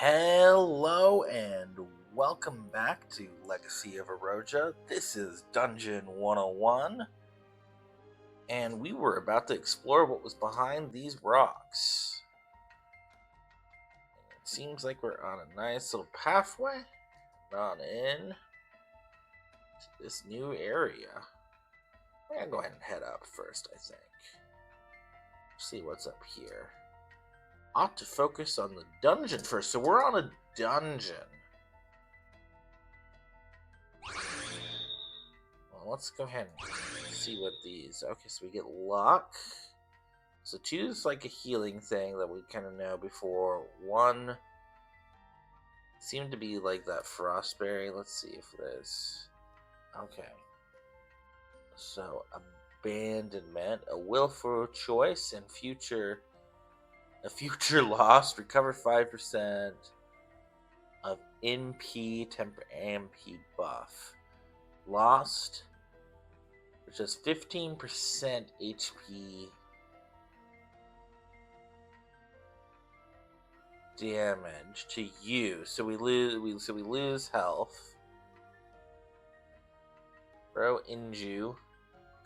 Hello and welcome back to Legacy of Aeroja. This is Dungeon 101, and we were about to explore what was behind these rocks. It seems like we're on a nice little pathway on in to this new area. We're gonna go ahead and head up first, I think. See what's up here. Ought to focus on the dungeon first. So we're on a dungeon. Well, let's go ahead and see what these... Okay, so we get luck. So 2 is like a healing thing that we kind of know before. 1 seemed to be like that frostberry. Let's see if there's... Okay. So, abandonment, a willful choice, and a future loss. Recover 5% of NP temper MP buff. Lost, which has 15% HP damage to you. So we lose health. Throw Inju.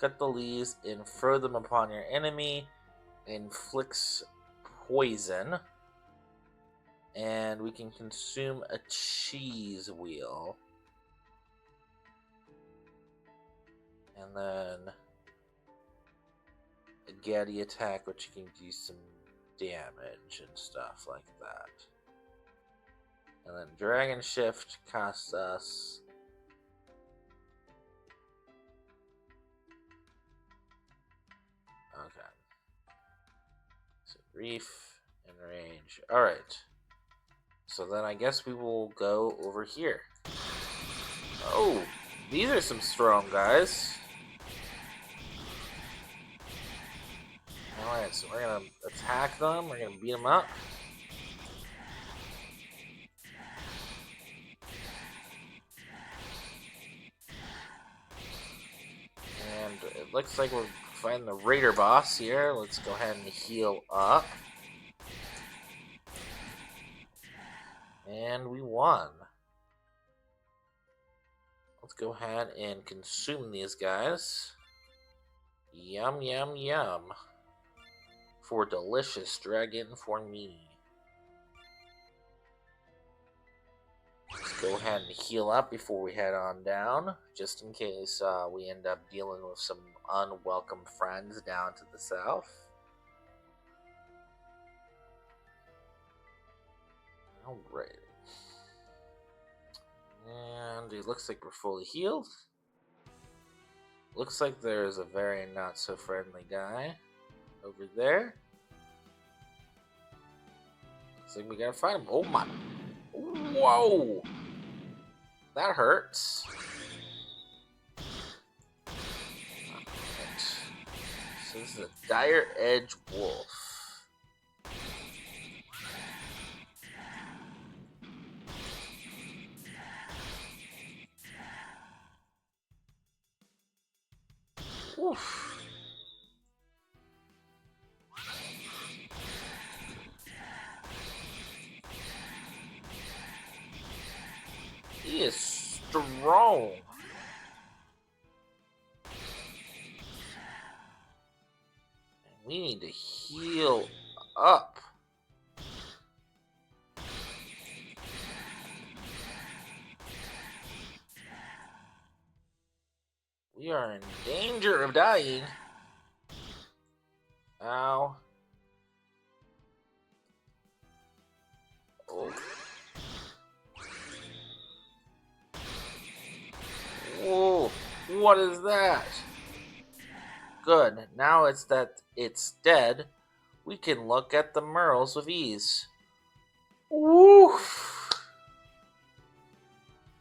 Cut the leaves and throw them upon your enemy. Inflicts poison. And we can consume a cheese wheel. And then a Gaddy attack, which you can do some damage and stuff like that. And then Dragon Shift costs us okay. So Reef and range. Alright. So then I guess we will go over here. Oh, these are some strong guys. Alright, so we're gonna attack them, we're gonna beat them up. And it looks like we're fighting the raider boss here. Let's go ahead and heal up. And we won. Let's go ahead and consume these guys. Yum, yum, yum. For delicious dragon for me. Let's go ahead and heal up before we head on down, just in case we end up dealing with some unwelcome friends down to the south. Alright. And it looks like we're fully healed. Looks like there's a very not so friendly guy over there. Looks like we gotta fight him. Oh my. Whoa! That hurts. Right. So this is a Dire Edge Wolf. Oof. He is strong. And we need to heal up. We are in danger of dying. Ow. Oh. Whoa, what is that? Good, now it's that it's dead, we can look at the merles with ease. Woo!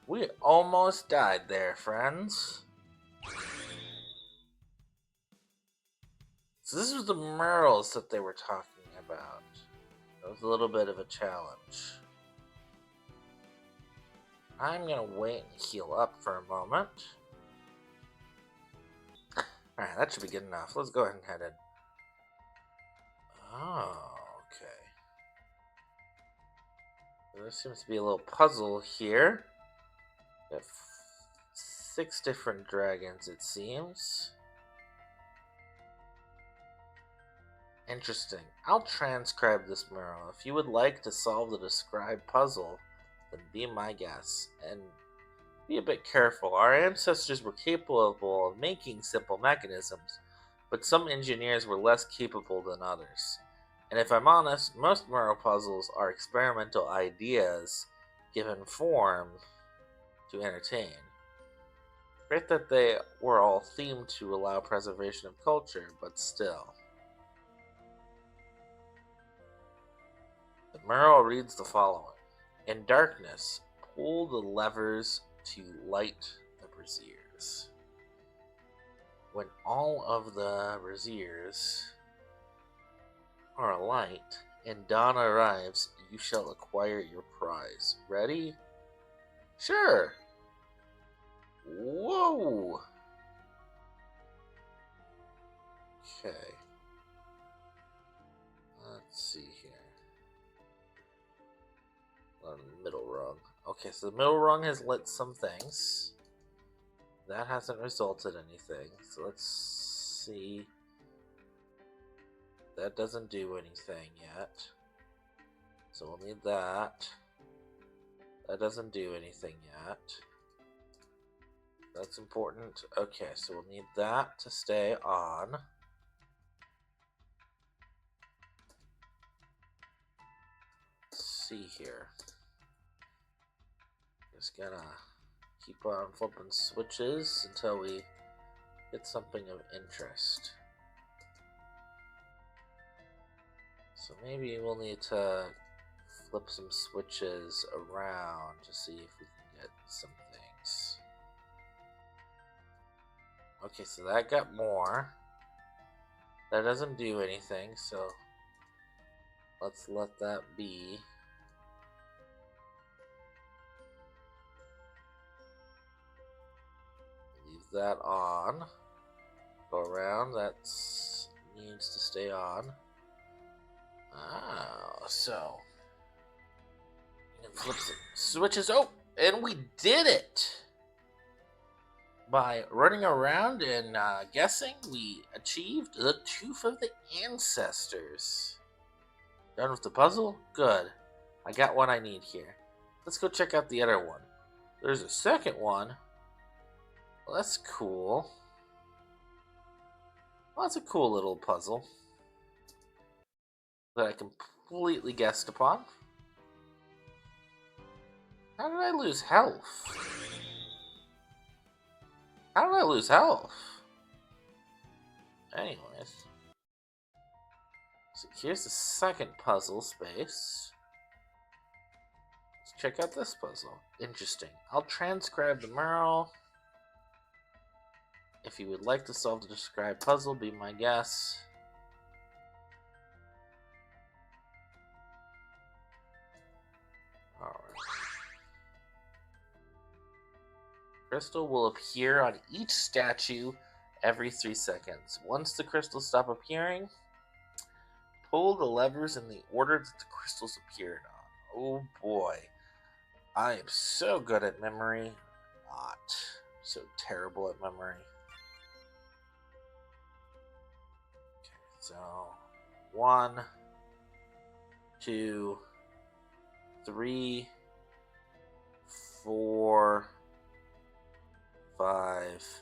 We almost died there, friends. So this was the merles that they were talking about. That was a little bit of a challenge. I'm gonna wait and heal up for a moment. Alright, that should be good enough. Let's go ahead and head in. Oh, okay. There seems to be a little puzzle here. Got 6 different dragons, it seems. Interesting. I'll transcribe this mural. If you would like to solve the described puzzle, then be my guest. And be a bit careful. Our ancestors were capable of making simple mechanisms, but some engineers were less capable than others. And if I'm honest, most mural puzzles are experimental ideas given form to entertain. Great that they were all themed to allow preservation of culture, but still. The mural reads the following. In darkness, pull the levers to light the braziers. When all of the braziers are alight and dawn arrives, you shall acquire your prize. Ready? Sure. Whoa. Okay. Let's see here. On the middle rung. Okay, so the middle rung has lit some things. That hasn't resulted in anything. So let's see. That doesn't do anything yet. So we'll need that. That doesn't do anything yet. That's important. Okay, so we'll need that to stay on. Let's see here. Just gonna keep on flipping switches until we get something of interest. So maybe we'll need to flip some switches around to see if we can get some things. Okay, so that got more. That doesn't do anything, so let's let that be. Leave that on. Go around, that needs to stay on. Oh, so you can flip some switches. Oh, and we did it! By running around and guessing, we achieved the Tooth of the Ancestors. Done with the puzzle? Good. I got what I need here. Let's go check out the other one. There's a second one. Well, that's cool. Well, that's a cool little puzzle that I completely guessed upon. How did I lose health? How did I lose health? Anyways. So here's the second puzzle space. Let's check out this puzzle. Interesting. I'll transcribe the mural. If you would like to solve the described puzzle, be my guest. Alright. Crystal will appear on each statue every 3 seconds. Once the crystals stop appearing, pull the levers in the order that the crystals appeared on. Oh boy. I am so good at memory. Not so terrible at memory. Okay, so 1, 2, 3, 4, 5,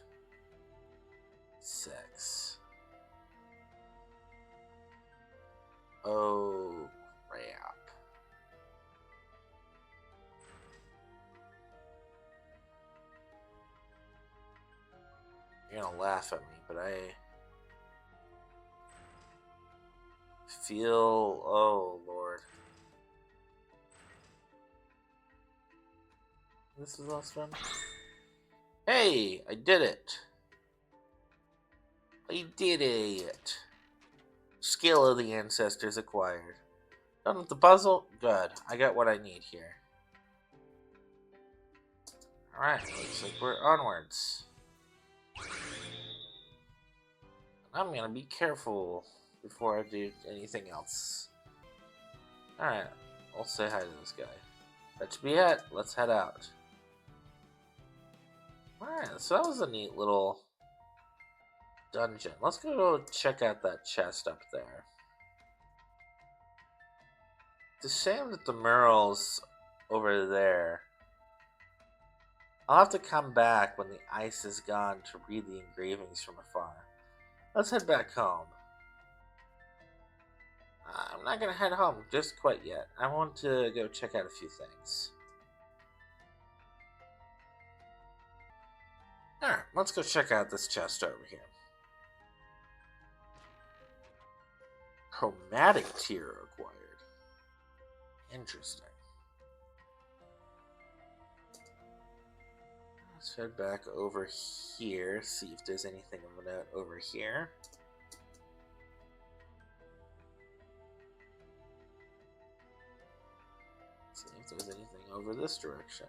6. Oh, crap. You're gonna laugh at me, but I feel... Oh, Lord. This is the last one? Hey, I did it. I did it. Skill of the Ancestors acquired. Done with the puzzle? Good. I got what I need here. Alright, looks like we're onwards. I'm gonna be careful before I do anything else. Alright, I'll say hi to this guy. That should be it. Let's head out. Alright, so that was a neat little dungeon. Let's go check out that chest up there. It's a shame that the mural's over there. I'll have to come back when the ice is gone to read the engravings from afar. Let's head back home. I'm not gonna head home just quite yet. I want to go check out a few things. Alright, let's go check out this chest over here. Chromatic tier acquired. Interesting. Let's head back over here, see if there's anything of note over here. See if there's anything over this direction.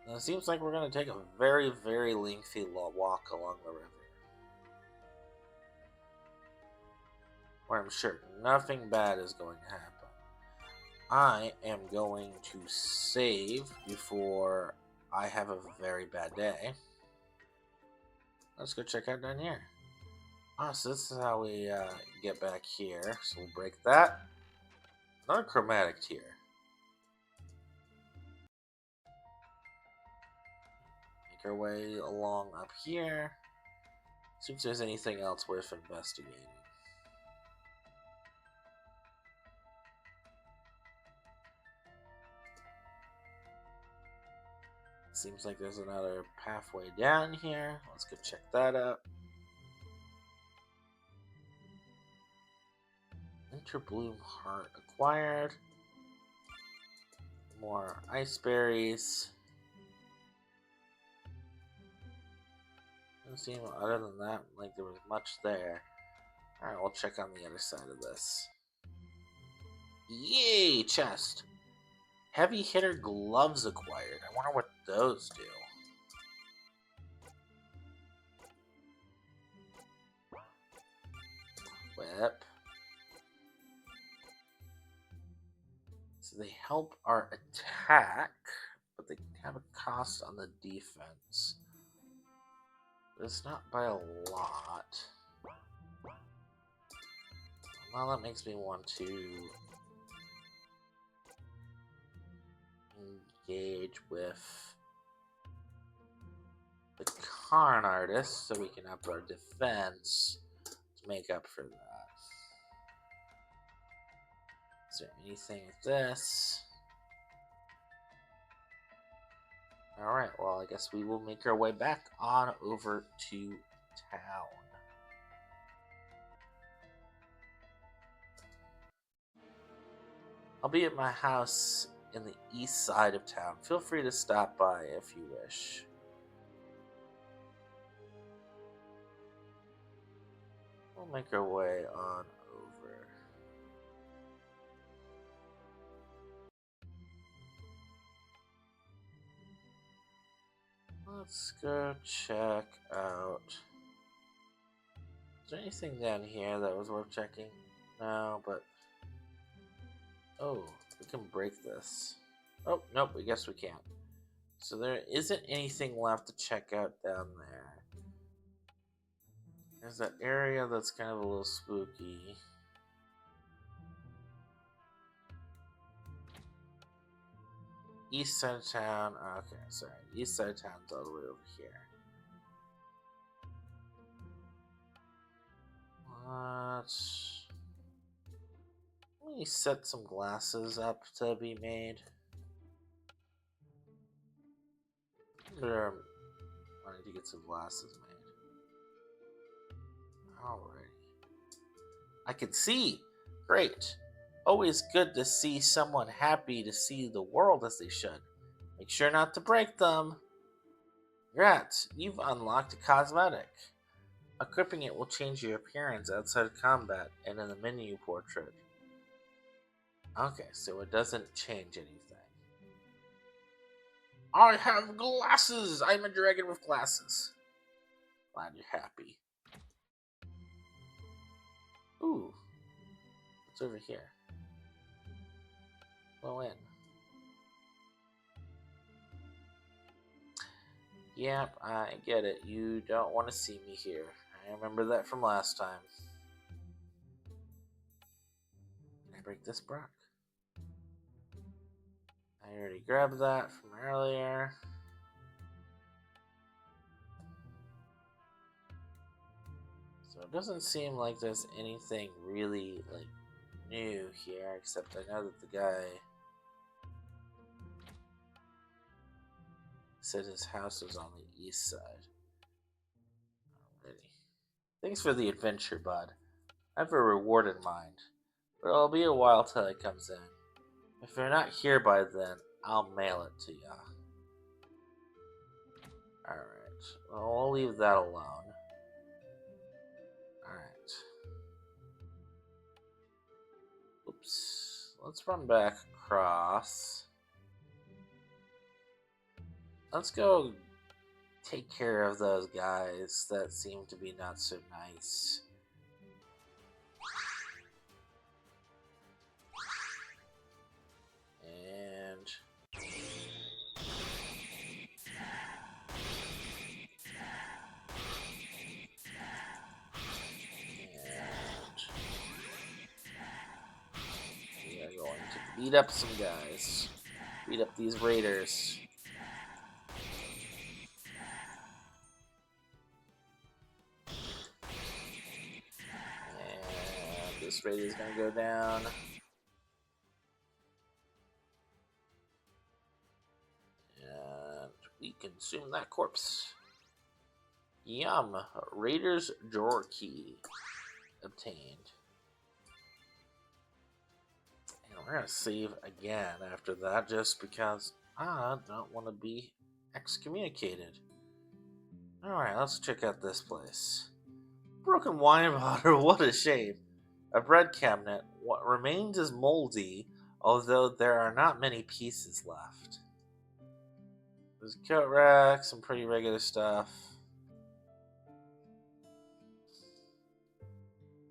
Now, it seems like we're going to take a very, very lengthy walk along the river. Where I'm sure nothing bad is going to happen. I am going to save before I have a very bad day. Let's go check out down here. So this is how we get back here. So we'll break that. Another chromatic tier. Make our way along up here. See if there's anything else worth investigating. Seems like there's another pathway down here. Let's go check that out. Interbloom heart acquired. More ice berries. Doesn't seem, other than that, like there was much there. Alright, we'll check on the other side of this. Yay! Chest! Heavy hitter gloves acquired. I wonder what those do. Whip. So they help our attack, but they have a cost on the defense. But it's not by a lot. Well, that makes me want to engage with the Karn artist so we can up our defense to make up for that. Is there anything with this? Alright, well, I guess we will make our way back on over to town. I'll be at my house in the east side of town. Feel free to stop by if you wish. We'll make our way on over. Let's go check out. Is there anything down here that was worth checking? No, but... Oh, we can break this. Oh, nope, I guess we can't. So there isn't anything left to check out down there. There's that area that's kind of a little spooky. East side of town. Okay, sorry. East side of town's all the way over here. Let me set some glasses up to be made. I need to get some glasses made. Alright. I can see! Great! Always good to see someone happy to see the world as they should. Make sure not to break them. Congrats, you've unlocked a cosmetic. Equipping it will change your appearance outside of combat and in the menu portrait. Okay, so it doesn't change anything. I have glasses! I'm a dragon with glasses. Glad you're happy. Ooh. What's over here? Go in. Yep, I get it. You don't want to see me here. I remember that from last time. Can I break this Brock? I already grabbed that from earlier. So it doesn't seem like there's anything really like new here, except I know that the guy said his house was on the east side. Alrighty. Thanks for the adventure, bud. I have a reward in mind, but it'll be a while till it comes in. If you're not here by then, I'll mail it to ya. Alright. Well, we'll leave that alone. Alright. Oops. Let's run back across. Let's go take care of those guys that seem to be not so nice. And we are going to beat up some guys. Beat up these raiders. And this raider is going to go down. And we consume that corpse. Yum. Raider's drawer key obtained. And we're going to save again after that just because I don't want to be excommunicated. Alright, let's check out this place. Broken wine bottle, what a shame. A bread cabinet. What remains is moldy, although there are not many pieces left. There's a coat rack, some pretty regular stuff.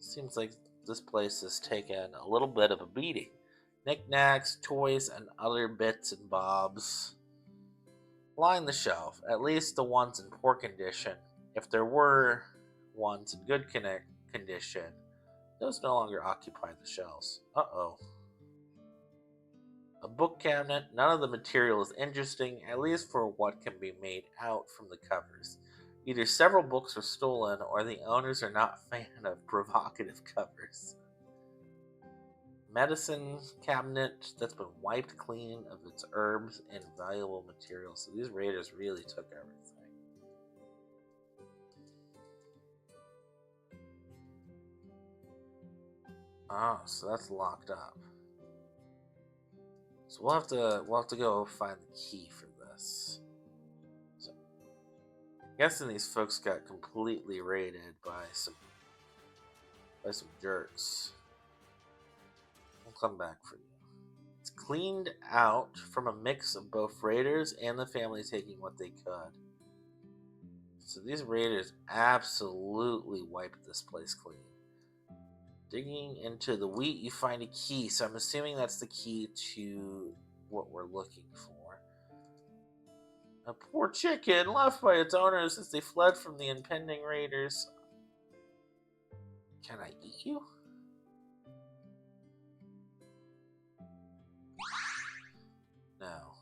Seems like this place has taken a little bit of a beating. Knickknacks, toys, and other bits and bobs line the shelf, at least the ones in poor condition. If there were ones in good condition, those no longer occupy the shelves. Uh-oh. A book cabinet, none of the material is interesting, at least for what can be made out from the covers. Either several books were stolen, or the owners are not a fan of provocative covers. Medicine cabinet that's been wiped clean of its herbs and valuable materials. So these raiders really took everything. Oh, so that's locked up. So we'll have to go find the key for this. So, I'm guessing these folks got completely raided by some jerks. We'll come back for you. It's cleaned out from a mix of both raiders and the family taking what they could. So these raiders absolutely wiped this place clean. Digging into the wheat, you find a key. So I'm assuming that's the key to what we're looking for. A poor chicken left by its owners as they fled from the impending raiders. Can I eat you? No.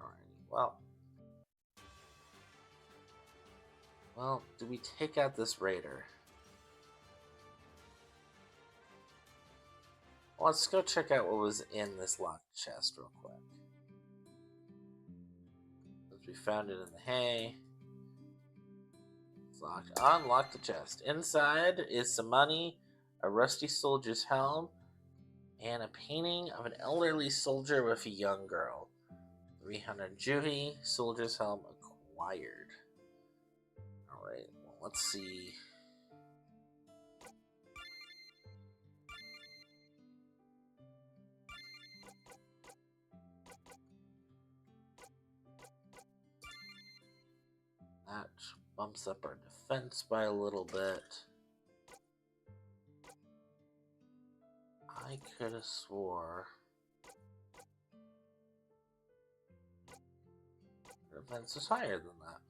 Alrighty, well, do we take out this raider? Well, let's go check out what was in this locked chest real quick. We found it in the hay. It's locked. Unlock the chest. Inside is some money, a rusty soldier's helm, and a painting of an elderly soldier with a young girl. 300 Juhi, soldier's helm acquired. Alright, well, let's see. That bumps up our defense by a little bit. I could have swore defense is higher than that.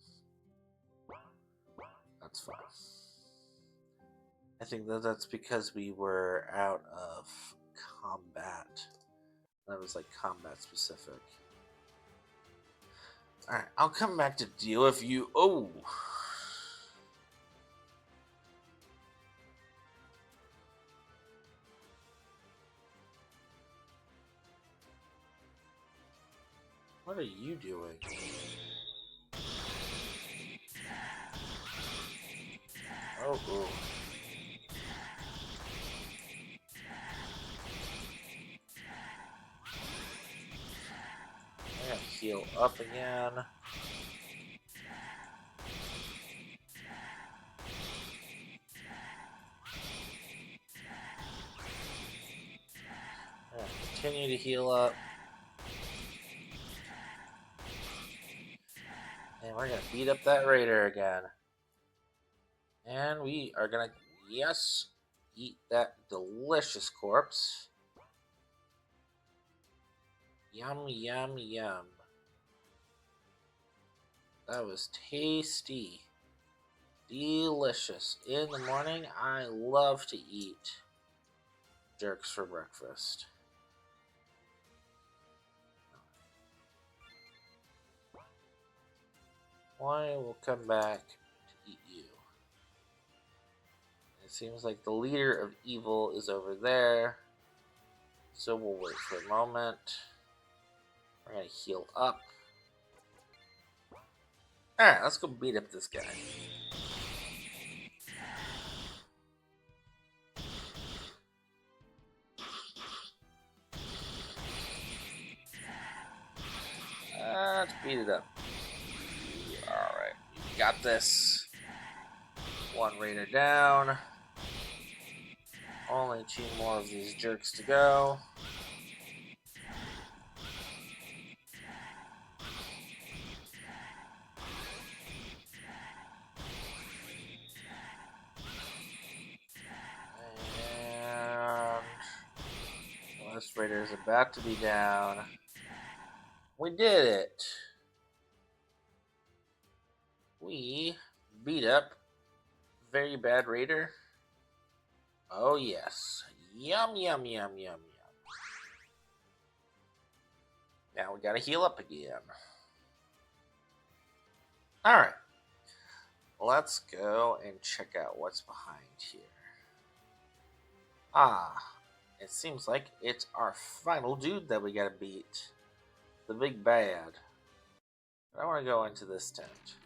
That's fine. I think that's because we were out of combat. That was like combat specific. Alright, I'll come back to deal with you. Oh! What are you doing? Oh, ooh. I gotta heal up again. Continue to heal up. And we're gonna beat up that raider again. And we are gonna, yes, eat that delicious corpse. Yum, yum, yum. That was tasty. Delicious. In the morning, I love to eat jerks for breakfast. Why will come back to eat you? It seems like the leader of evil is over there. So we'll wait for a moment. We're gonna heal up. Alright, let's go beat up this guy. Let's beat it up. Alright, we got this. One raider down. Only 2 more of these jerks to go. And this raider is about to be down. We did it. We beat up very bad raider. Oh yes. Yum, yum, yum, yum, yum. Now we gotta heal up again. Alright. Let's go and check out what's behind here. Ah, it seems like it's our final dude that we gotta beat. The big bad. I want to go into this tent.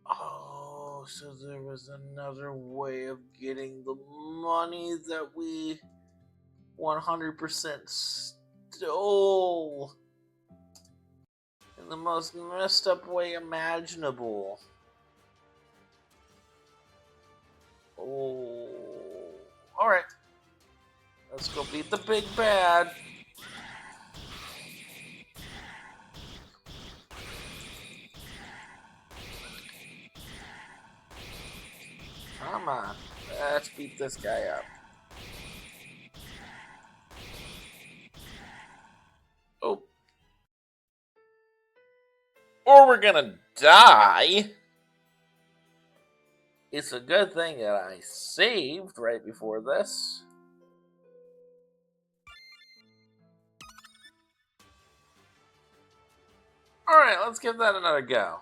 Oh, so there was another way of getting the money that we 100% stole in the most messed up way imaginable. Oh, alright. Let's go beat the big bad. Come on. Let's beat this guy up. Oh. Or we're gonna die. It's a good thing that I saved right before this. Alright, let's give that another go.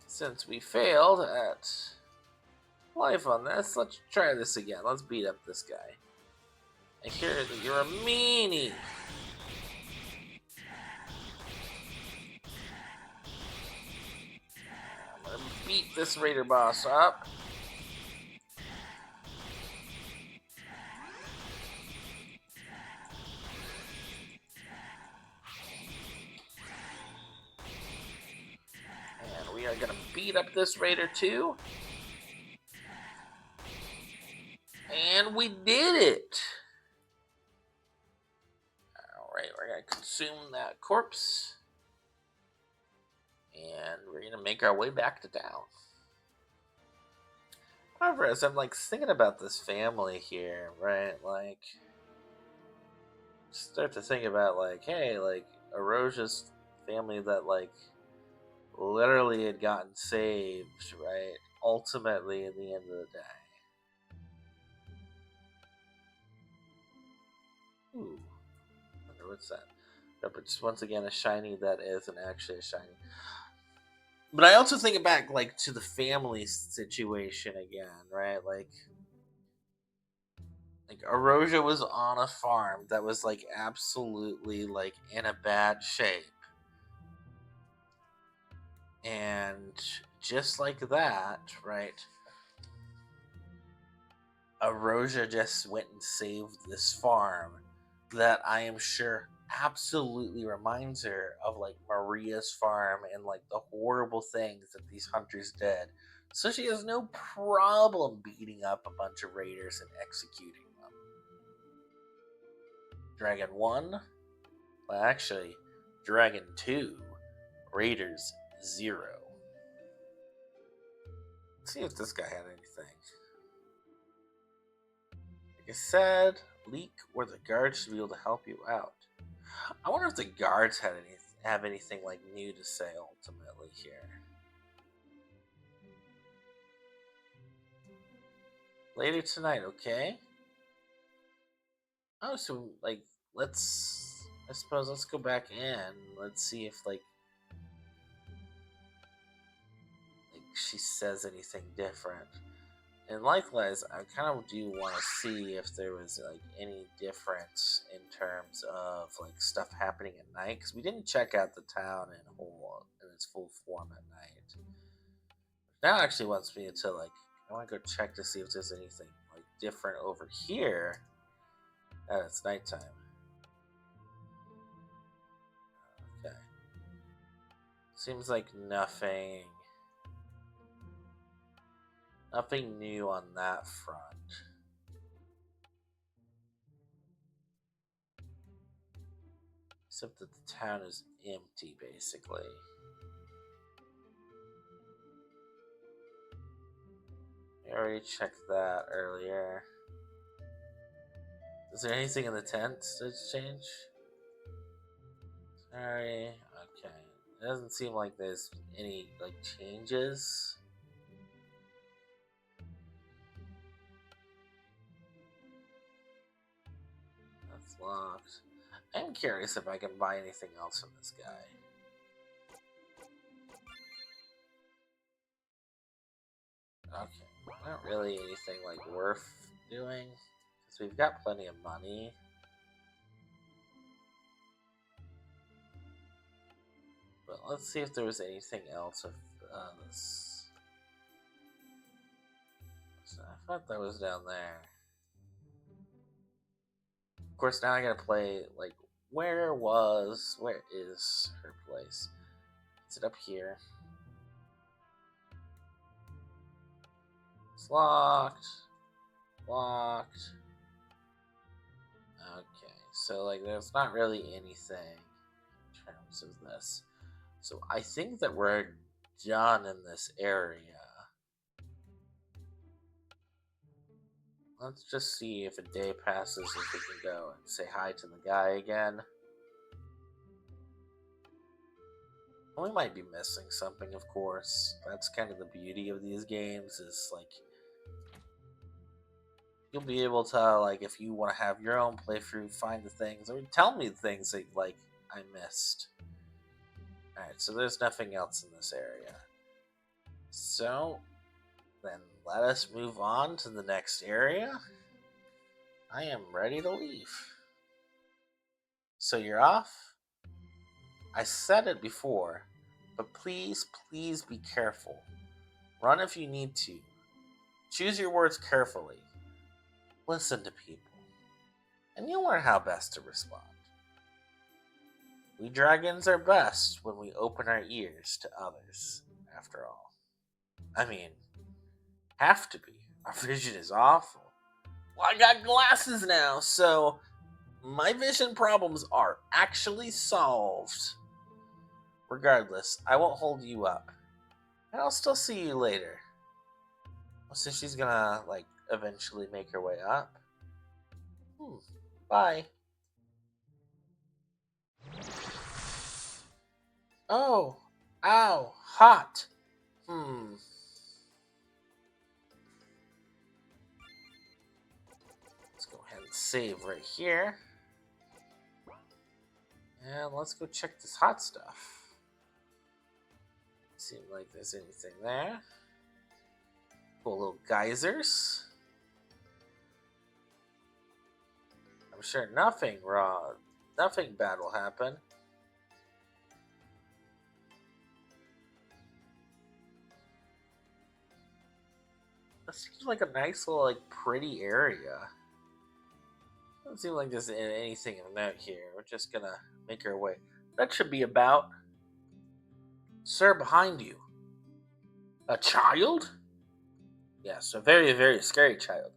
Since we failed at life on this, let's try this again. Let's beat up this guy. I hear that you're a meanie. I'm gonna beat this raider boss up. And we are gonna beat up this raider too. And we did it! Alright, we're gonna consume that corpse. And we're gonna make our way back to town. However, as I'm like thinking about this family here, right? Like, start to think about like, hey, like Aeroja's family that like literally had gotten saved, right? Ultimately, in the end of the day. Ooh, wonder what's that? Nope, it's once again a shiny that isn't actually a shiny. But I also think it back like to the family situation again, right? Like Aeroja was on a farm that was like absolutely like in a bad shape. And just like that, right? Aeroja just went and saved this farm that I am sure absolutely reminds her of like Maria's farm and like the horrible things that these hunters did. So she has no problem beating up a bunch of raiders and executing them. Dragon 1? Well, actually, Dragon 2, Raiders 0. Let's see if this guy had anything. Like I said, leak where the guards should be able to help you out. I wonder if the guards have anything like new to say ultimately here. Later tonight, okay? Oh, so like I suppose let's go back in. Let's see if like she says anything different. And likewise, I kind of do want to see if there was like any difference in terms of like stuff happening at night, because we didn't check out the town in its full form at night. Now actually wants me to like I want to go check to see if there's anything like different over here. It's nighttime. Okay. Seems like nothing new on that front. Except that the town is empty, basically. I already checked that earlier. Is there anything in the tent that's changed? Sorry. Okay. It doesn't seem like there's any like changes. That's locked. I'm curious if I can buy anything else from this guy. Okay. Not really anything like worth doing. Because we've got plenty of money. But let's see if there was anything else of this. So I thought that was down there. Of course, now I gotta play, like, where is her place? Is it up here? It's locked. Locked. Okay, so, like, there's not really anything in terms of this. So I think that we're done in this area. Let's just see if a day passes if we can go and say hi to the guy again. We might be missing something, of course. That's kind of the beauty of these games, is like you'll be able to, like, if you want to have your own playthrough, find the things or tell me the things that like I missed. Alright, so there's nothing else in this area. So then let us move on to the next area. I am ready to leave. So you're off? I said it before, but please, please be careful. Run if you need to. Choose your words carefully. Listen to people. And you'll learn how best to respond. We dragons are best when we open our ears to others, after all. I mean, have to be. Our vision is awful. Well, I got glasses now, so my vision problems are actually solved. Regardless, I won't hold you up. And I'll still see you later. Well, since she's gonna, like, eventually make her way up. Bye. Oh, ow, hot. Let's go ahead and save right here. And let's go check this hot stuff. Seems like there's anything there. Cool little geysers. I'm sure nothing bad will happen. This seems like a nice little, like, pretty area. Doesn't seem like there's anything of note here. We're just gonna make our way. That should be about. Sir, behind you. A child? Yes, a very, very scary child.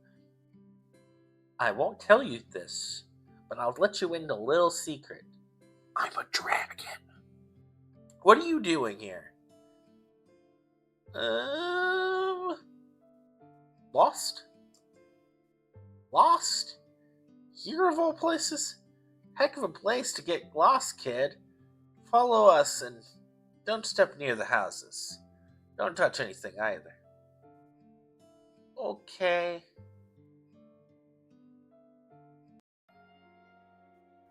I won't tell you this, but I'll let you in a little secret. I'm a dragon. What are you doing here? Lost? Lost? Here of all places? Heck of a place to get lost, kid. Follow us and don't step near the houses. Don't touch anything either. Okay.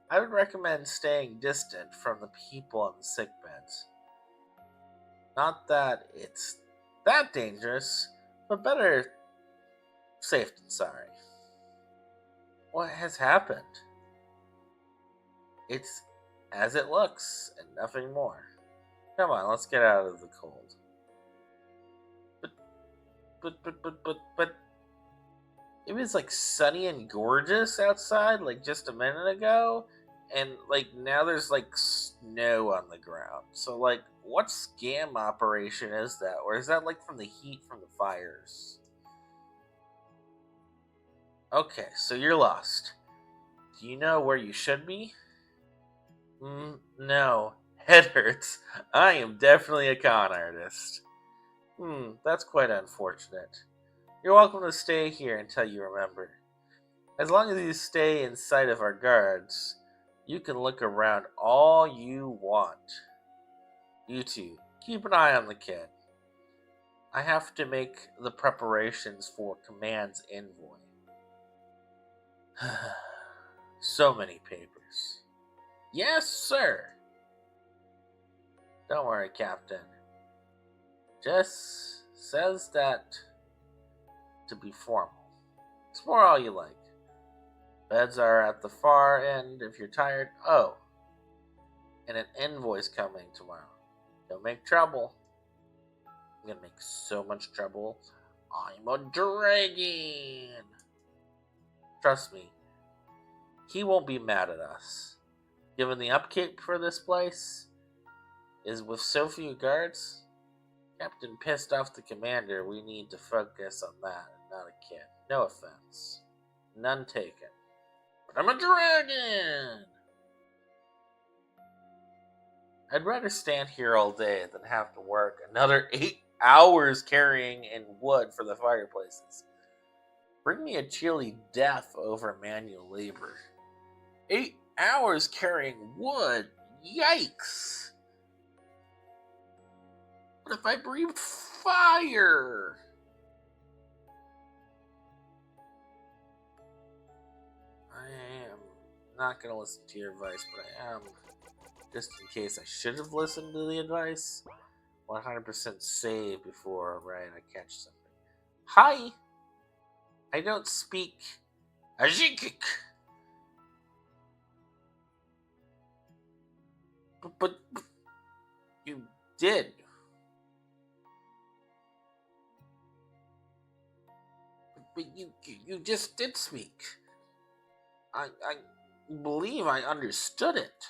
I would recommend staying distant from the people on the sick beds. Not that it's that dangerous, but better safe than sorry. What has happened? It's as it looks, and nothing more. Come on, let's get out of the cold. But it was like sunny and gorgeous outside like just a minute ago, and like now there's like snow on the ground. So like what scam operation is that? Or is that like from the heat from the fires? Okay, so you're lost. Do you know where you should be? No. Head hurts. I am definitely a con artist. That's quite unfortunate. You're welcome to stay here until you remember. As long as you stay in sight of our guards, you can look around all you want. You two, keep an eye on the kid. I have to make the preparations for Command's envoy. So many papers. Yes, sir. Don't worry, Captain. Just says that to be formal. Explore all you like. Beds are at the far end if you're tired. Oh, and an envoy's coming tomorrow. Don't make trouble. I'm gonna make so much trouble. I'm a dragon. Trust me, he won't be mad at us. Given the upkeep for this place is with so few guards, Captain pissed off the commander. We need to focus on that, not a kid. No offense. None taken. But I'm a dragon! I'd rather stand here all day than have to work another 8 hours carrying in wood for the fireplaces. Bring me a chilly death over manual labor. 8 hours carrying wood? Yikes! What if I breathed fire? I am not going to listen to your advice, but I am, just in case I should have listened to the advice, 100% save before I catch something. Hi! I don't speak Ajikik. But you did. But you just did speak. I believe I understood it.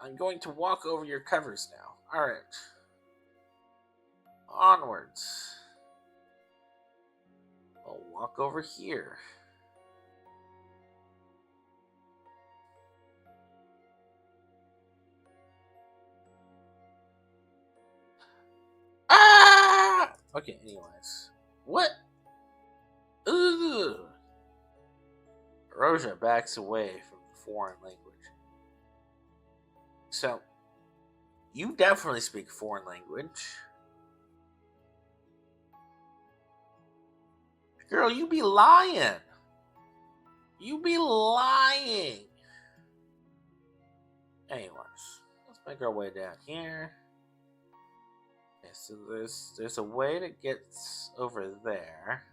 I'm going to walk over your covers now. Alright. Onwards. I'll walk over here. Ah! Okay, anyways. What? Ugh. Aeroja backs away from the foreign language. So, you definitely speak foreign language. Girl, you be lying. You be lying. Anyways, let's make our way down here. Okay, so there's a way to get over there.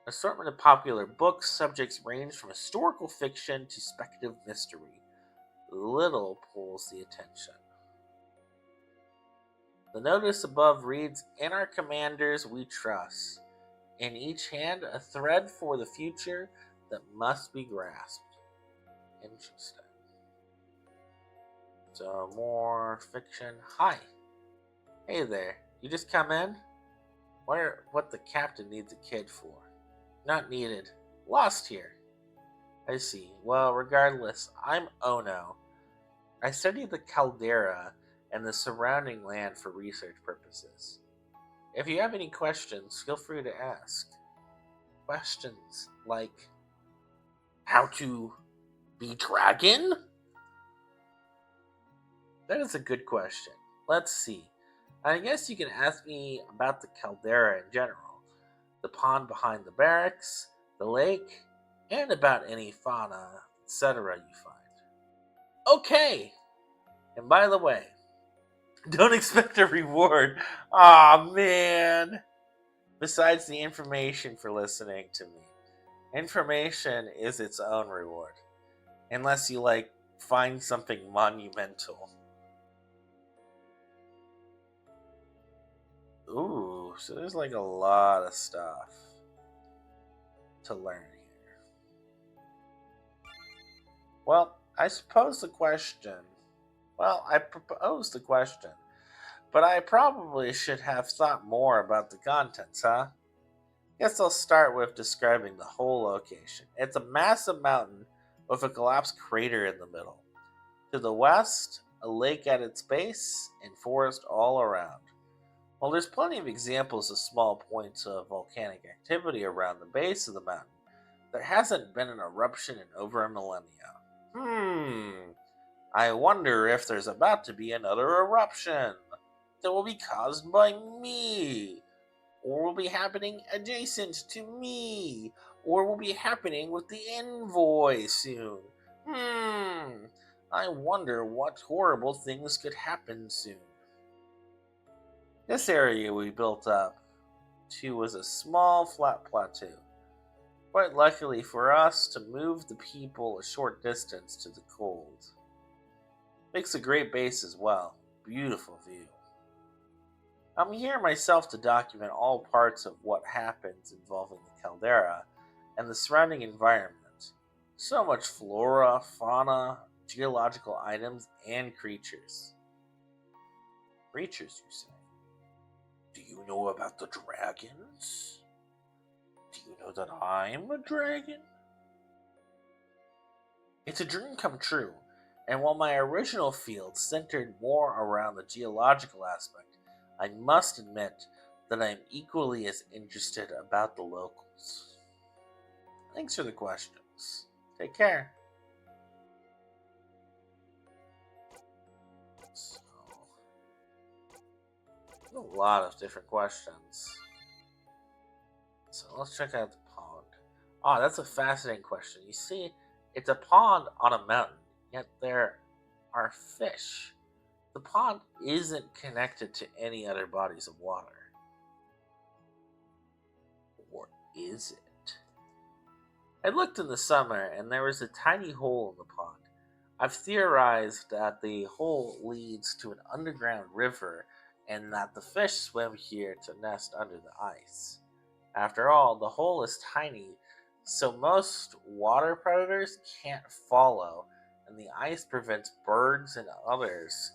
Assortment of popular books. Subjects range from historical fiction to speculative mystery. Little pulls the attention. The notice above reads, "In our commanders we trust. In each hand a thread for the future that must be grasped." Interesting. So more fiction. Hi. Hey there. You just come in? What the captain needs a kid for? Not needed. Lost here. I see. Well, regardless, I'm Ono. I study the caldera and the surrounding land for research purposes. If you have any questions, feel free to ask. Questions like how to be dragon? That is a good question. Let's see. I guess you can ask me about the caldera in general, the pond behind the barracks, the lake, and about any fauna, etc. you find. Okay! And by the way, don't expect a reward. Aw, man! Besides the information for listening to me. Information is its own reward. Unless you, find something monumental. Ooh, so there's a lot of stuff to learn here. Well, I propose the question, but I probably should have thought more about the contents, huh? Guess I'll start with describing the whole location. It's a massive mountain with a collapsed crater in the middle. To the west, a lake at its base, and forest all around. While there's plenty of examples of small points of volcanic activity around the base of the mountain, there hasn't been an eruption in over a millennia. I wonder if there's about to be another eruption that will be caused by me, or will be happening adjacent to me, or will be happening with the envoy soon. I wonder what horrible things could happen soon. This area we built up to was a small flat plateau. Quite luckily for us to move the people a short distance to the cold. Makes a great base as well. Beautiful view. I'm here myself to document all parts of what happens involving the caldera and the surrounding environment. So much flora, fauna, geological items, and creatures. Creatures, you say? Do you know about the dragons? Do you know that I'm a dragon? It's a dream come true, and while my original field centered more around the geological aspect, I must admit that I am equally as interested about the locals. Thanks for the questions. Take care. So, a lot of different questions. So let's check out the pond. Oh, that's a fascinating question. You see, it's a pond on a mountain, yet there are fish. The pond isn't connected to any other bodies of water. Or is it? I looked in the summer and there was a tiny hole in the pond. I've theorized that the hole leads to an underground river and that the fish swim here to nest under the ice. After all, the hole is tiny, so most water predators can't follow, and the ice prevents birds and others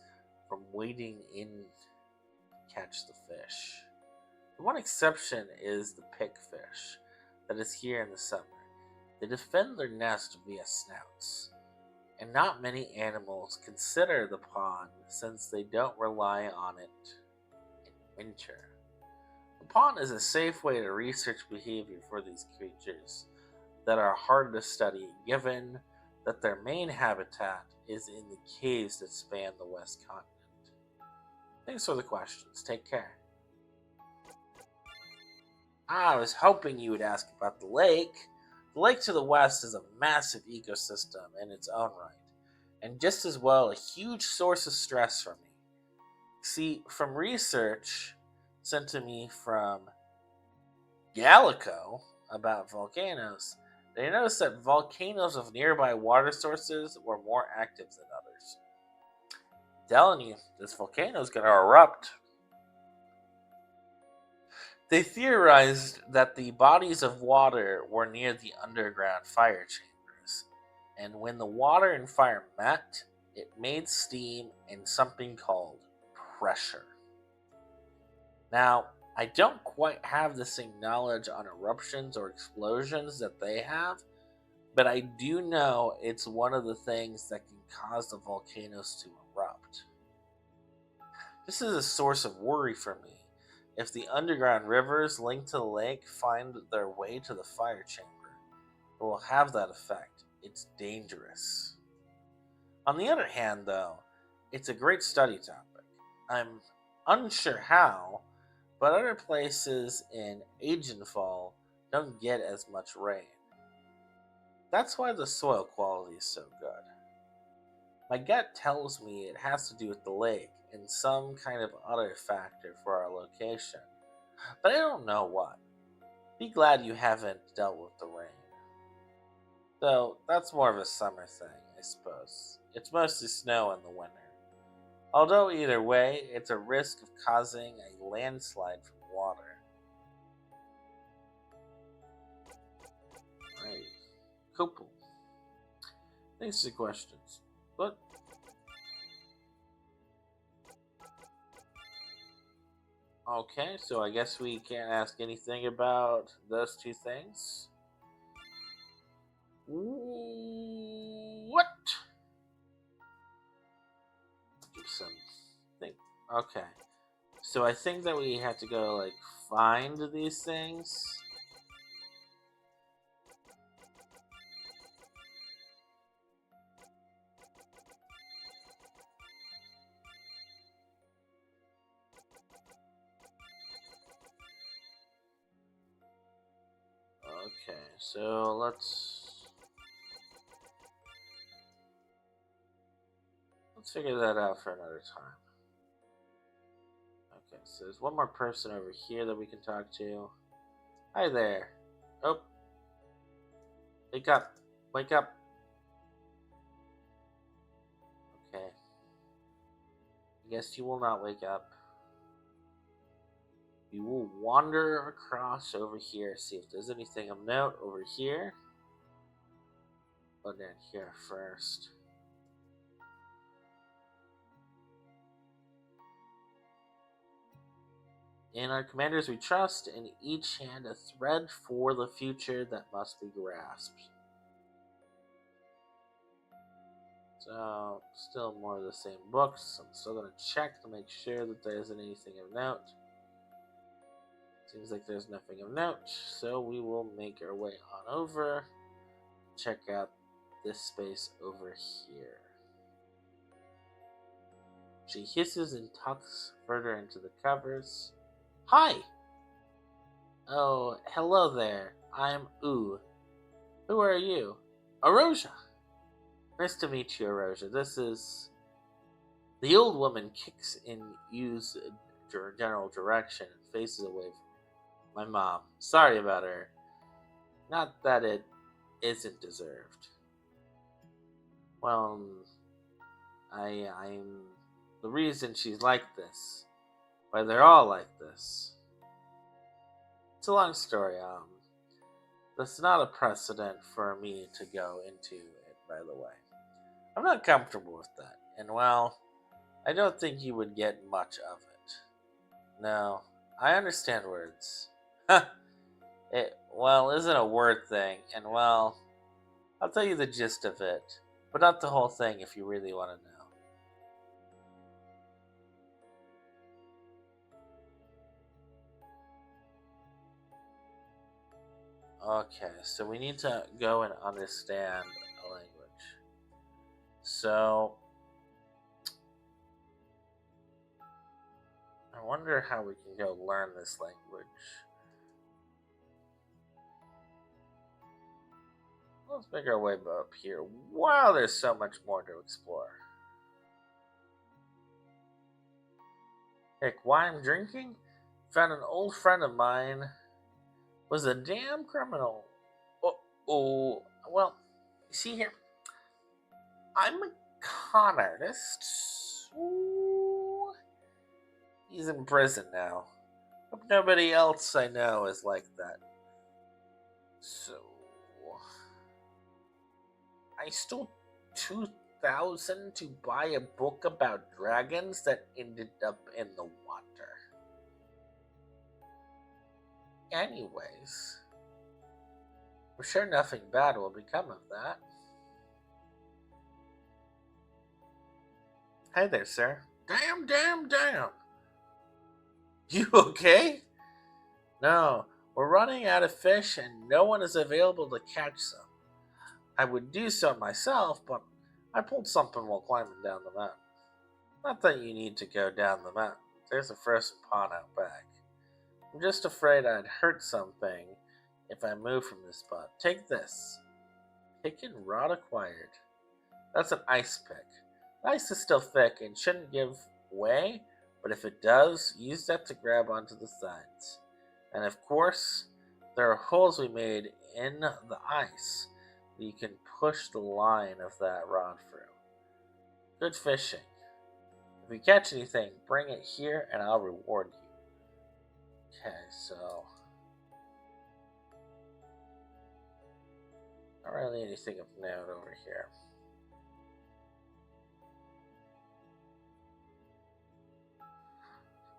from wading in to catch the fish. The one exception is the pigfish that is here in the summer. They defend their nest via snouts, and not many animals consider the pond since they don't rely on it in winter. The pond is a safe way to research behavior for these creatures, that are hard to study given that their main habitat is in the caves that span the West Continent? Thanks for the questions. Take care. I was hoping you would ask about the lake. The lake to the west is a massive ecosystem in its own right, and just as well a huge source of stress for me. See, from research sent to me from Gallico about volcanoes, they noticed that volcanoes of nearby water sources were more active than others. Telling you, this volcano is going to erupt. They theorized that the bodies of water were near the underground fire chambers, and when the water and fire met, it made steam and something called pressure. Now, I don't quite have the same knowledge on eruptions or explosions that they have, but I do know it's one of the things that can cause the volcanoes to erupt. This is a source of worry for me. If the underground rivers linked to the lake find their way to the fire chamber, it will have that effect. It's dangerous. On the other hand, though, it's a great study topic. I'm unsure how, but other places in Agenfall don't get as much rain. That's why the soil quality is so good. My gut tells me it has to do with the lake and some kind of other factor for our location, but I don't know what. Be glad you haven't dealt with the rain. Though, that's more of a summer thing, I suppose. It's mostly snow in the winter. Although, either way, it's a risk of causing a landslide from water. Right. Cool. Thanks for the questions. But, okay, so I guess we can't ask anything about those two things. What? Do some think. Okay. So I think that we have to go like find these things. Okay, so let's figure that out for another time. Okay, so there's one more person over here that we can talk to. Hi there. Oh, wake up. Wake up. Okay. I guess you will not wake up. We will wander across over here, see if there's anything of note over here. Go down here first. In our commanders we trust, and each hand a thread for the future that must be grasped. So, still more of the same books. I'm still going to check to make sure that there isn't anything of note. Seems like there's nothing of note, so we will make our way on over. Check out this space over here. She hisses and tucks further into the covers. Hi! Oh, hello there. I'm Ooh. Who are you? Aeroja. Nice to meet you, Aeroja. This is... The old woman kicks in Oo's general direction and faces away from my mom. Sorry about her. Not that it isn't deserved. Well, I'm the reason she's like this. Why they're all like this. It's a long story. That's not a precedent for me to go into it, by the way. I'm not comfortable with that. And well, I don't think you would get much of it. No, I understand words. It, well, isn't a word thing, and well, I'll tell you the gist of it, but not the whole thing if you really want to know. Okay, so we need to go and understand a language. So I wonder how we can go learn this language. Let's make our way up here. Wow, there's so much more to explore. Heck, why I'm drinking? Found an old friend of mine was a damn criminal. Oh, well, see here, I'm a con artist. Ooh, he's in prison now. Hope nobody else I know is like that. So, I stole 2,000 to buy a book about dragons that ended up in the water. Anyways, I'm sure nothing bad will become of that. Hey there, sir. Damn. You okay? No, we're running out of fish and no one is available to catch some. I would do so myself, but I pulled something while climbing down the mountain. Not that you need to go down the mountain. There's a frozen pond out back. I'm just afraid I'd hurt something if I move from this spot. Take this. Pick and rod acquired. That's an ice pick. The ice is still thick and shouldn't give way, but if it does, use that to grab onto the sides. And of course, there are holes we made in the ice that you can push the line of that rod through. Good fishing. If you catch anything, bring it here and I'll reward you. Okay, so not really anything of note over here.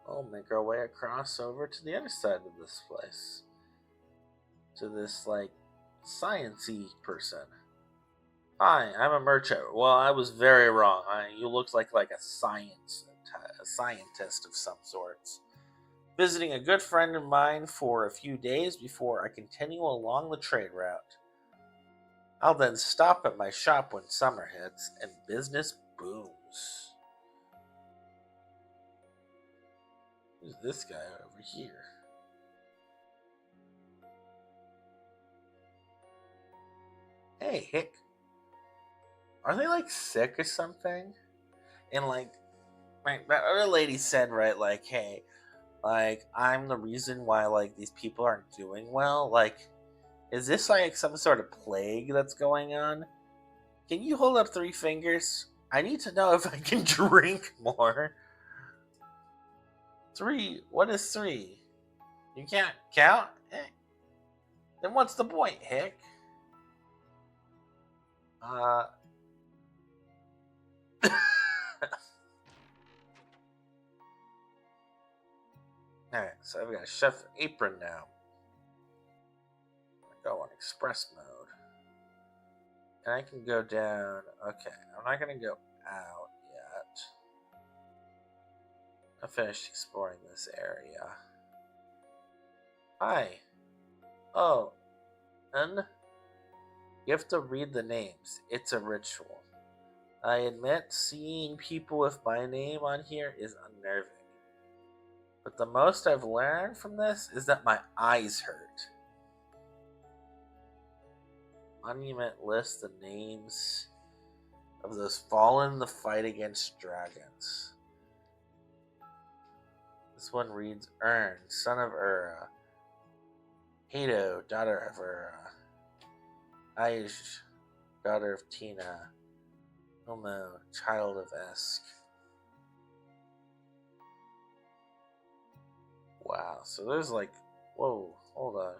We'll make our way across over to the other side of this place. To this, like, science-y person. Hi, I'm a merchant. Well, I was very wrong. You look like a scientist of some sorts. Visiting a good friend of mine for a few days before I continue along the trade route. I'll then stop at my shop when summer hits and business booms. Who's this guy over here? Hey, Hick. Are they like sick or something? And like, that other lady said, right, like, hey, like, I'm the reason why, like, these people aren't doing well. Like, is this like some sort of plague that's going on? Can you hold up 3 fingers? I need to know if I can drink more. 3? What is 3? You can't count? Then what's the point, Hick? Uh. Alright, so I've got a chef apron now. Go on express mode. And I can go down. Okay, I'm not going to go out yet. I finished exploring this area. Hi. Oh, and you have to read the names. It's a ritual. I admit seeing people with my name on here is unnerving. But the most I've learned from this is that my eyes hurt. Monument lists the names of those fallen in the fight against dragons. This one reads Ern, son of Ura. Hato, daughter of Ura. Aish, daughter of Tina. Homo, child of Esk. Wow, so there's like, whoa, hold on.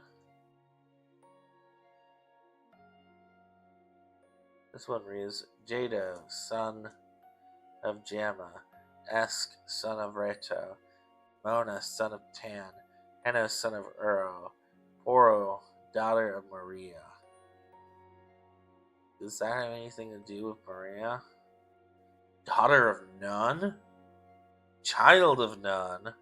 This one reads Jado, son of Jamma. Esk, son of Reto. Mona, son of Tan. Henno, son of Uro. Oro, daughter of Maria. Does that have anything to do with Maria? Daughter of none? Child of none?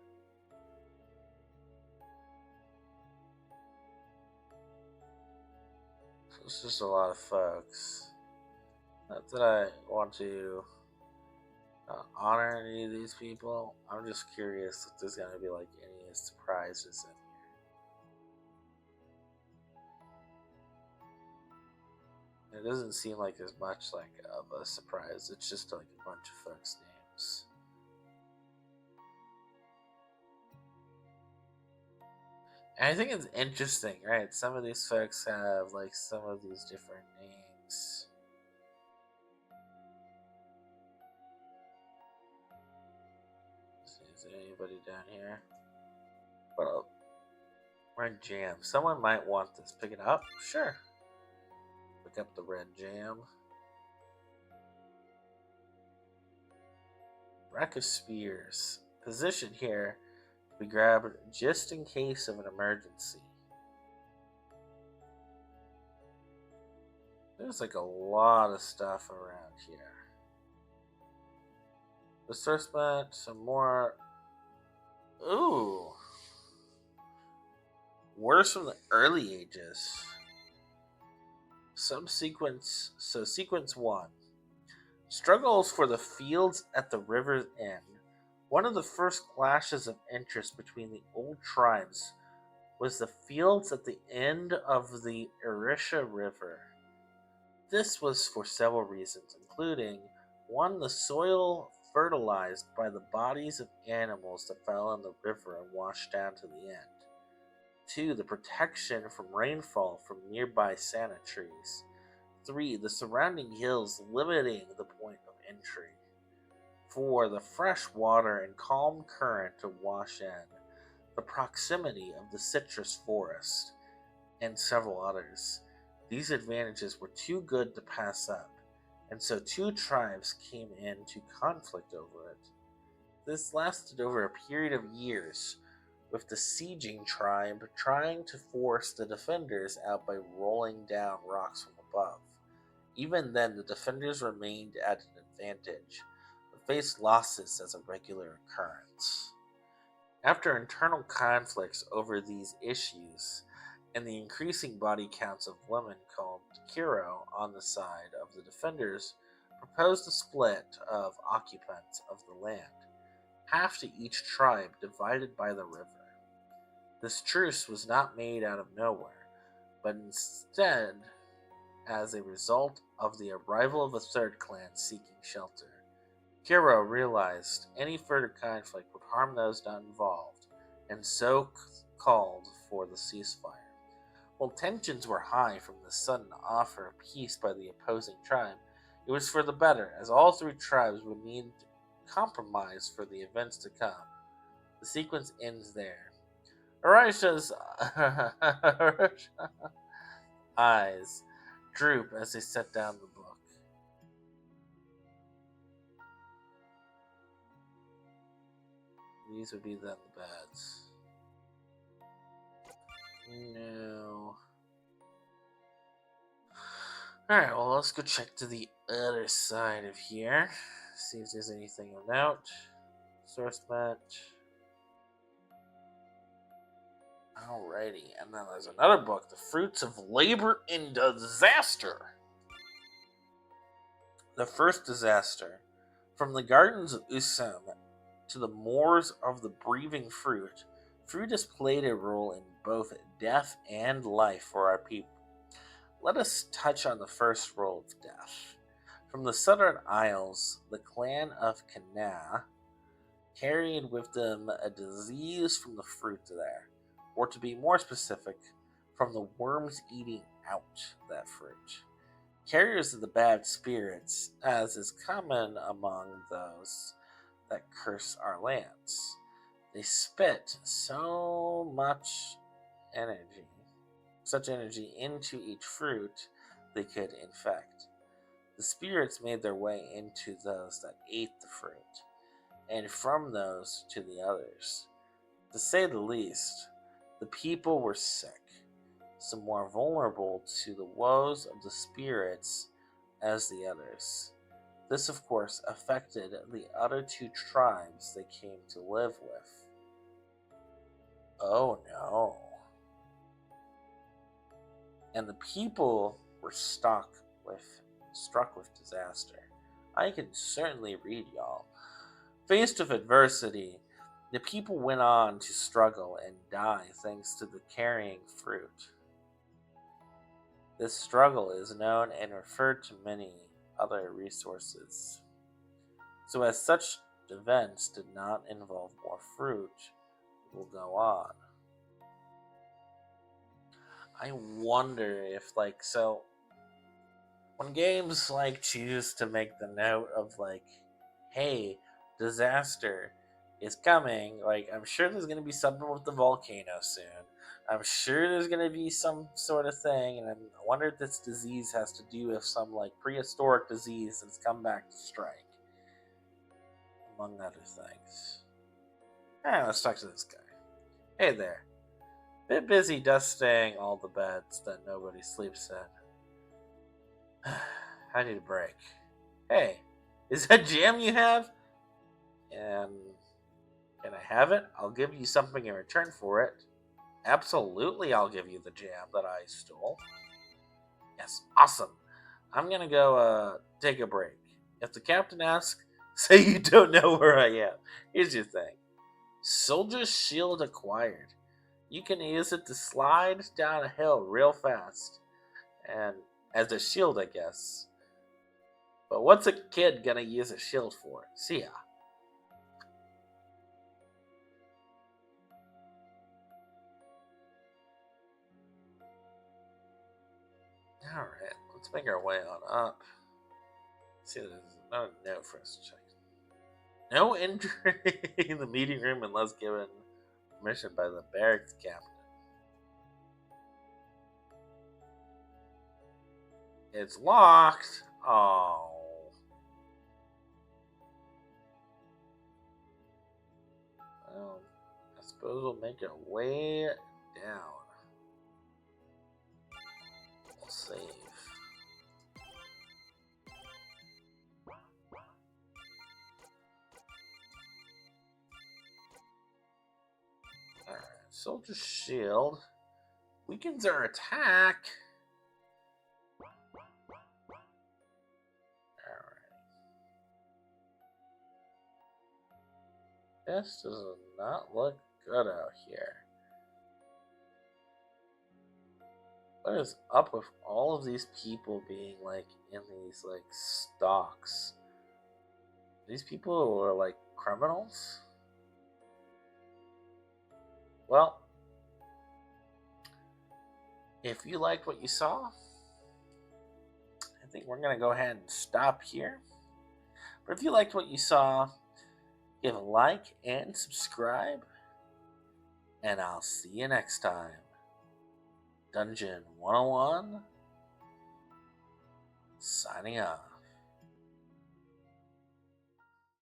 It's just a lot of folks. Not that I want to honor any of these people. I'm just curious if there's gonna be like any surprises in here. It doesn't seem like there's much like of a surprise. It's just like a bunch of folks' names. And I think it's interesting, right? Some of these folks have like some of these different names. Is there anybody down here? Well, red jam. Someone might want this. Pick it up? Sure. Pick up the red jam. Rack of spears. Position here to be grabbed just in case of an emergency. There's like a lot of stuff around here. The source mat, some more. Ooh. Words from the early ages. Subsequence. So, sequence 1. Struggles for the fields at the river's end. One of the first clashes of interest between the old tribes was the fields at the end of the Aeroja River. This was for several reasons, including 1. The soil fertilized by the bodies of animals that fell in the river and washed down to the end. 2. The protection from rainfall from nearby sana trees. 3. The surrounding hills limiting the point of entry. 4. The fresh water and calm current to wash in. The proximity of the citrus forest, and several others. These advantages were too good to pass up, and so 2 tribes came into conflict over it. This lasted over a period of years, with the sieging tribe trying to force the defenders out by rolling down rocks from above. Even then, the defenders remained at an advantage, but faced losses as a regular occurrence. After internal conflicts over these issues, and the increasing body counts of women called Kiro on the side of the defenders, proposed a split of occupants of the land, half to each tribe divided by the river. This truce was not made out of nowhere, but instead as a result of the arrival of a third clan seeking shelter. Kiro realized any further conflict would harm those not involved, and so called for the ceasefire. While tensions were high from the sudden offer of peace by the opposing tribe, it was for the better, as all 3 tribes would need compromise for the events to come. The sequence ends there. Aeroja's eyes droop as they set down the book. These would be then the beds. No. Alright, well, let's go check to the other side of here. See if there's anything of note. Source mat. Alrighty, and then there's another book, The Fruits of Labor in Disaster. The First Disaster. From the gardens of Usam to the moors of the breathing fruit, fruit has played a role in both death and life for our people. Let us touch on the first role of death. From the Southern Isles, the clan of Kana carried with them a disease from the fruit there, or to be more specific, from the worms eating out that fruit. Carriers of the bad spirits, as is common among those that curse our lands. They spit such energy into each fruit they could infect. The spirits made their way into those that ate the fruit, and from those to the others. To say the least, the people were sick, some more vulnerable to the woes of the spirits as the others. This, of course, affected the other 2 tribes they came to live with. Oh no. And the people were struck with disaster. I can certainly read y'all. Faced with adversity, the people went on to struggle and die thanks to the carrying fruit. This struggle is known and referred to many other resources. So, as such events did not involve more fruit, will go on. I wonder if, when games, choose to make the note of, hey, disaster is coming, I'm sure there's going to be something with the volcano soon. I'm sure there's going to be some sort of thing, and I wonder if this disease has to do with some, prehistoric disease that's come back to strike, among other things. Let's talk to this guy. Hey there. Bit busy dusting all the beds that nobody sleeps in. I need a break. Hey, is that jam you have? And can I have it? I'll give you something in return for it. Absolutely, I'll give you the jam that I stole. Yes, awesome. I'm gonna go take a break. If the captain asks, say you don't know where I am. Here's your thing. Soldier's shield acquired. You can use it to slide down a hill real fast. And as a shield, I guess. But what's a kid gonna use a shield for? See ya. Alright, let's make our way on up. See, there's no note for us to check. No entry in the meeting room unless given permission by the barracks captain. It's locked. Oh. Well, I suppose we'll make our way down. We'll save. Alright, Soldier's Shield weakens our attack. This does not look good out here. What is up with all of these people being in these stocks? These people are criminals? Well, if you liked what you saw, I think we're gonna go ahead and stop here. But if you liked what you saw, give a like and subscribe, and I'll see you next time. Dungeon 101, signing off.